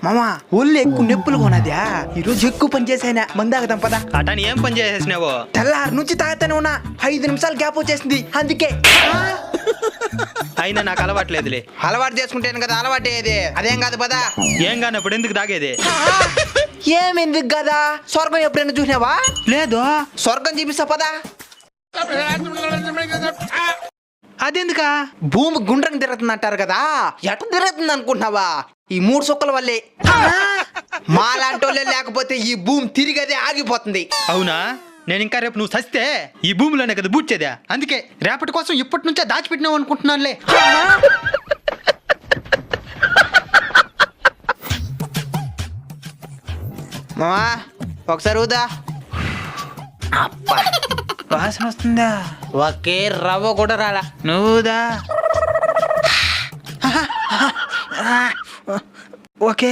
మామా ఒళ్ళు ఎక్కువ నొప్పులు కొనద్యా ఈ రోజు ఎక్కువ పని చేసానా మందాగదాం పదా. అటని ఏం పని చేసేసినావు? తెల్లారి నుంచి తాగుతానే ఉన్నా 5 నిమిషాలు గ్యాప్ వచ్చేసింది అందుకే. అయినా నాకు అలవాట్లేదులే. అలవాటు చేసుకుంటేను కదా అలవాటు అయ్యేది. అదేం కాదు పదా. ఏం కానప్పుడు ఎందుకు తాగేది? ఏమెందుకు కదా స్వర్గం ఎప్పుడైనా చూసినావా? లేదు. స్వర్గం చూపిస్తా పదా. అదెందుకా? భూమి గుండ్రం తిరుగుతుంది అంటారు కదా, ఎట తిరుగుతుంది అనుకుంటున్నావా? ఈ 3 సుక్కల వల్లే. మాలాంటి వాళ్ళే లేకపోతే ఈ భూమి తిరిగదే ఆగిపోతుంది. అవునా? నేను ఇంకా రేపు నువ్వు చస్తే ఈ భూమిలోనే కదా బూడ్చేదా. అందుకే రేపటి కోసం ఇప్పటి నుంచే దాచిపెట్టినావు అనుకుంటున్నానులే. మామా ఒకసారి ఊదా. వాసన వస్తుందా? ఒకే రవ్వ కూడా రాలా. నువ్వుదా? ఓకే.